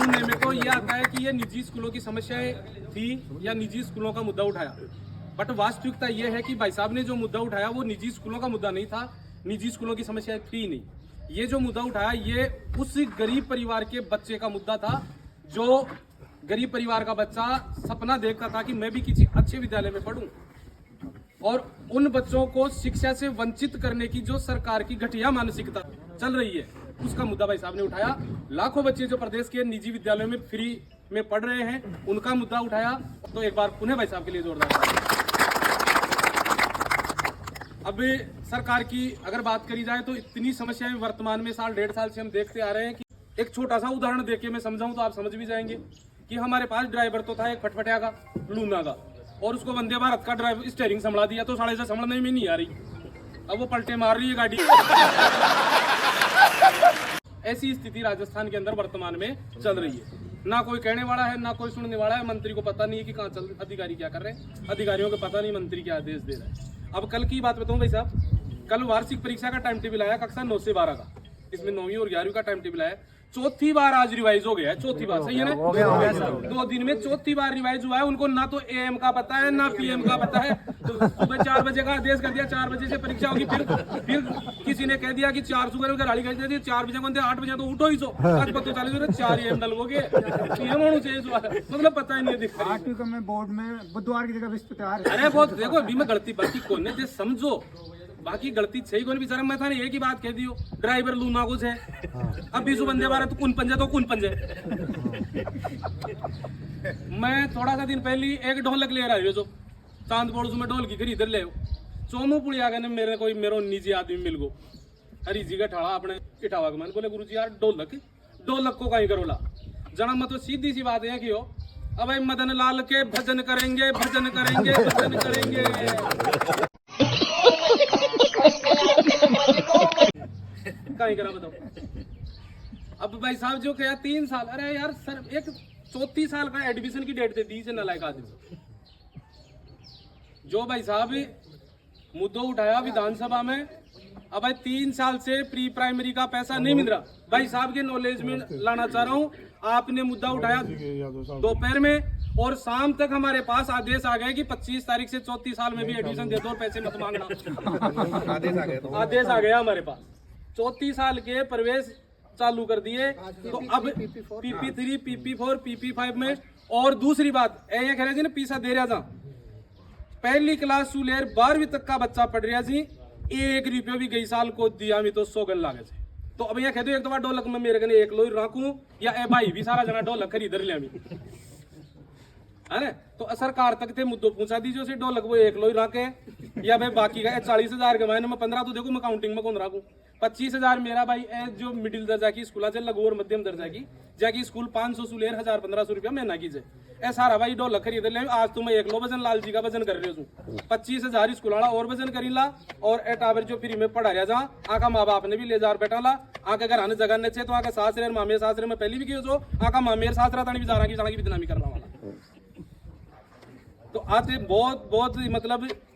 सुनने में तो ये आता है कि ये निजी स्कूलों की समस्याएं थी या निजी स्कूलों का मुद्दा उठाया, बट वास्तविकता ये है कि भाई साहब ने जो मुद्दा उठाया वो निजी स्कूलों का मुद्दा नहीं था, निजी स्कूलों की समस्याएं थी नहीं। ये जो मुद्दा उठाया ये उस गरीब परिवार के बच्चे का मुद्दा था, जो गरीब परिवार का बच्चा सपना देखता था कि मैं भी किसी अच्छे विद्यालय में पढ़ूं, और उन बच्चों को शिक्षा से वंचित करने की जो सरकार की घटिया मानसिकता चल रही है उसका मुद्दा भाई साहब ने उठाया। लाखों बच्चे जो प्रदेश के निजी विद्यालयों में फ्री में पढ़ रहे हैं उनका मुद्दा उठाया। तो एक बार पुनः भाई साहब के लिए जोरदार। अब सरकार की अगर बात करी जाए तो इतनी समस्याएं वर्तमान में साल 1.5 साल से हम देखते आ रहे हैं कि एक छोटा सा उदाहरण देके मैं समझाऊं तो आप समझ भी जाएंगे कि हमारे पास ड्राइवर तो था एक फटफटिया का लूना का, और उसको वंदे भारत का ड्राइवर स्टीयरिंग संभला दिया तो साढ़े से संभलने में नहीं आ रही, अब वो पलटे मार रही है गाड़ी। ऐसी स्थिति राजस्थान के अंदर वर्तमान में चल रही है। ना कोई कहने वाला है ना कोई सुनने वाला है। मंत्री को पता नहीं है कि कहाँ चल अधिकारी क्या कर रहे हैं, अधिकारियों को पता नहीं मंत्री क्या आदेश दे रहा है। अब कल की बात बताऊं भाई साहब, कल वार्षिक परीक्षा का टाइम टेबल आया कक्षा 9 से 12 का, इसमें 9वीं और 11वीं का टाइम टेबल आया। चौथी बार आज रिवाइज हो गया है, चौथी बार, सही है ना? 2 दिन में चौथी बार रिवाइज हुआ है। उनको ना तो एएम का पता है ना पीएम का पता है। तो सुबह 4 बजे का आदेश कर दिया, 4 बजे से परीक्षा होगी। फिर किसी ने कह दिया कि 4 सुगर गाड़ी कर दी, 4 बजे को 8 बजे तो उठो ही सो, आज 40 4 एम डलोगे, पीएम होना चाहिए। मतलब पता ही नहीं है। 8वीं में बोर्ड में बुधवार की जगह बृहस्पतिवार। अरे बहुत देखो, अभी मैं गलती बाकी कौन है समझो, बाकी गलती सही कौन बेचारा, मैं था नहीं एक ही बात कह दियो, ड्राइवर लूना कुछ है। अब 20 बंदे बारह तो कौन पंजे तो कौन पंजे। मैं थोड़ा सा दिन पहले एक ढोलक ले रहा जो चांद पड़ोस में ढोल की खरीद ले, चोमू पुड़ी आ गए मेरे कोई मेरो निजी आदमी मिल गो, हरी जी का ठाड़ा अपने इटावा के मन बोले गुरु जी यार ढोलक को कहीं करोला जन्म तो सीधी सी बात है कि हो अब भाई मदन लाल के भजन करेंगे भजन करेंगे भजन करेंगे। कहीं करा बताओ। अब भाई साहब जो कहा 3 साल, अरे यार सर एक 34 साल का एडमिशन की डेट दे दी से नालायक आदमी। जो भाई साहब मुद्दा उठाया विधानसभा में, अब भाई 3 साल से प्री प्राइमरी का पैसा नहीं मिल रहा। भाई साहब के नॉलेज में लाना चाह रहा हूँ, आपने मुद्दा उठाया दोपहर में और शाम तक हमारे पास आदेश आ गए कि 25 तारीख से 34 साल में भी एडमिशन दे दो और पैसे मत मांगना। आदेश आ गया हमारे पास, 34 साल के प्रवेश चालू कर दिए। तो अब PP3 PP4 PP5 में। और दूसरी बात ये कह रहे थे ना पीसा दे रहा था, पहली क्लास से लेकर 12वीं तक का बच्चा पढ़ रहा जी, 1 रुपया भी गई साल को दिया भी तो 100 गल लागे थे। तो अब यहाँ कह दो एक तो बार ढोलक में मेरे कने 1 लोई रखूं या ए भाई भी सारा जना ढोलक खरीद लिया है ना। तो सरकार तक थे मुद्दों पूछा दीजिए से ढोलक वो 1 लोई रखे या भाई बाकी का 40,000 के महीने में 15 तो देखो मैं काउंटिंग में कौन रखूं। 25,000 मेरा भाई जो मिडिल दर्जा की स्कूल है लघु और मध्यम दर्जा की जाकी स्कूल 500 से लेकर 1,000-1,500 रुपया महीना कीजिए ए सारा भाई ढोलक खरीद ले। आज तुम्हें 1 लो वजन लाल जी का वजन कर रहे हो 25,000 स्कूल वाला और वजन करी ला और टावर जो फ्री में पढ़ा रहा जा आका माँ बाप ने भी ले जा बैठा ला आके घर आने जगह ने तो आका सासरे मामे सासरे में पहले भी किए जो आका मामेर सासरा तानी भी जा रहा की जाना की बदनामी करना वाला। तो आते बहुत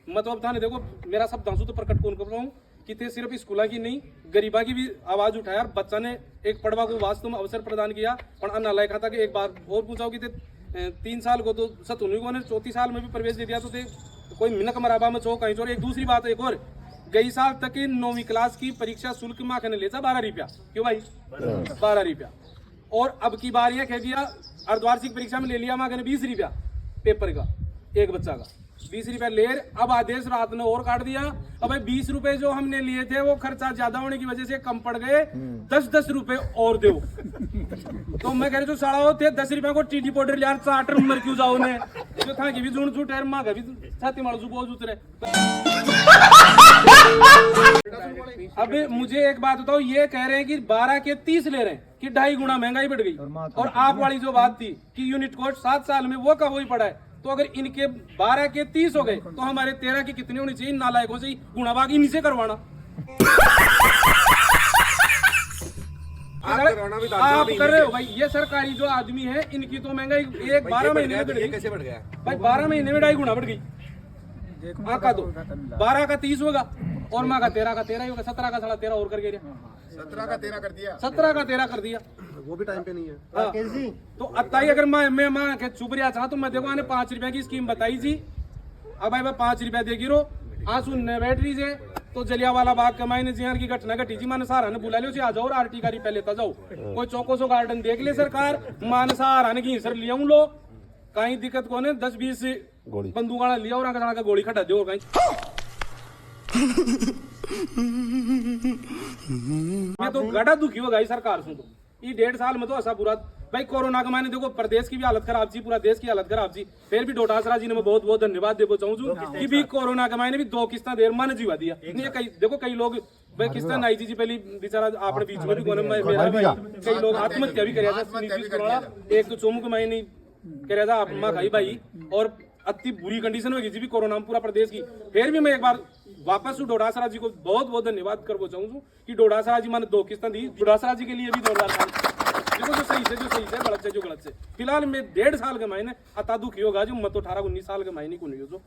मतलब था नहीं। देखो मेरा सब दांसू तो प्रकट कौन कर रहा हूँ कि ते सिर्फ स्कूलों की नहीं गरीबा की भी आवाज उठाया। बच्चा ने एक पढ़वा को वास्तव में अवसर प्रदान किया और अनालायक था कि एक बार और पूछा कि 3 साल को तो सतुनी को ने 34 साल में भी प्रवेश दे दिया तो थे कोई मिनक मराबा में चो कहीं चोर। एक दूसरी बात एक और, गई साल तक 9वीं क्लास की परीक्षा शुल्क माँ ने ले था 12 रुपया। क्यों भाई 12 रुपया। और अब की बार यह कह दिया अर्धवार्षिक परीक्षा में ले लिया माँ ने 20 रुपया पेपर का, एक बच्चा का 20 रुपया ले। अब आदेश रात ने और काट दिया। अब भाई 20 रुपए जो हमने लिए थे वो खर्चा ज्यादा होने की वजह से कम पड़ गए, 10-10 रुपए और दो। तो मैं कह रही जो साड़ा होते 10 रुपया को टीटी पाउडर यार 60 नंबर क्यों जाओ ने जो था कि भी जुण जुट है मां का भी छाती मार जुबो जुतरे। अब मुझे एक बात बताओ, ये कह रहे हैं कि 12 के 30 ले रहे हैं कि 2.5 गुना महंगाई बढ़ गई। और आप वाली जो बात थी कि यूनिट कॉस्ट 7 साल में वो का वही पड़ा है। तो अगर इनके 12 के 30 हो गए तो हमारे 13 की कितनी होनी चाहिए? नालायकों से गुणाभाग इन्हीं से करवाना। आप कर रहे हो भाई, ये सरकारी जो आदमी है इनकी तो महंगाई 12 महीने में बढ़ गई। कैसे बढ़ गया भाई? 12 महीने में 2.5 गुना बढ़ गई। एक आका दो 12 का 30 होगा और माँ का 13 का 13 ही होगा, 17 का 13.5 और करके 17 का 13 कर दिया। 17 का 13 कर दिया। वो भी टाइम पे नहीं है। हाँ। तो अत्ताई अगर मैं माँ के चुप रहा चाह तो मैं देखो आने 5 रुपए की स्कीम बताई जी। अब भाई 5 रुपया देगी रो आंसू न बैठ रही जे तो जलियावाला बाग के मायने जी की घटना घटी जी मान सहारा ने बुला लियो जी आ जाओ और आरटी गाड़ी पहले ता जाओ कोई चौको सो गार्डन देख ले सरकार मान सहारा ने की सर लिया लो कहीं दिक्कत को ने 10-20 बंदूक लिया और आगे का गोली खटा दो कहीं मैं तो गड़ा दुखी हो गई सरकार सुन तो ये 1.5 साल में तो ऐसा पूरा भाई कोरोना के मायने देखो प्रदेश की भी हालत खराब थी पूरा देश की हालत खराब थी फिर भी डोटासरा जी ने मैं बहुत बहुत धन्यवाद देना चाहूँ कि भी कोरोना के मायने भी 2 किस्ता देर मन जीवा दिया नहीं कई देखो कई लोग भाई किस्ता नाई जी पहली बेचारा आपने बीच में भी कोने में मेरा भाई कई लोग आत्महत्या भी कराया एक तो चोमू के मायने कराया था आप माँ खाई भाई और अति बुरी कंडीशन होगी जी भी कोरोना में पूरा प्रदेश की फिर भी मैं एक बार वापस डोडासरा जी को बहुत बहुत धन्यवाद करना चाहूँ कि डोडासरा जी मैंने 2 किस्ता दी डोडासरा जी के लिए भी जोरदार देखो जो सही से गलत से जो गलत से फिलहाल मैं 1.5 साल के महीने अता दुखी होगा जो मत 18-19 साल के महीने को नहीं हो जो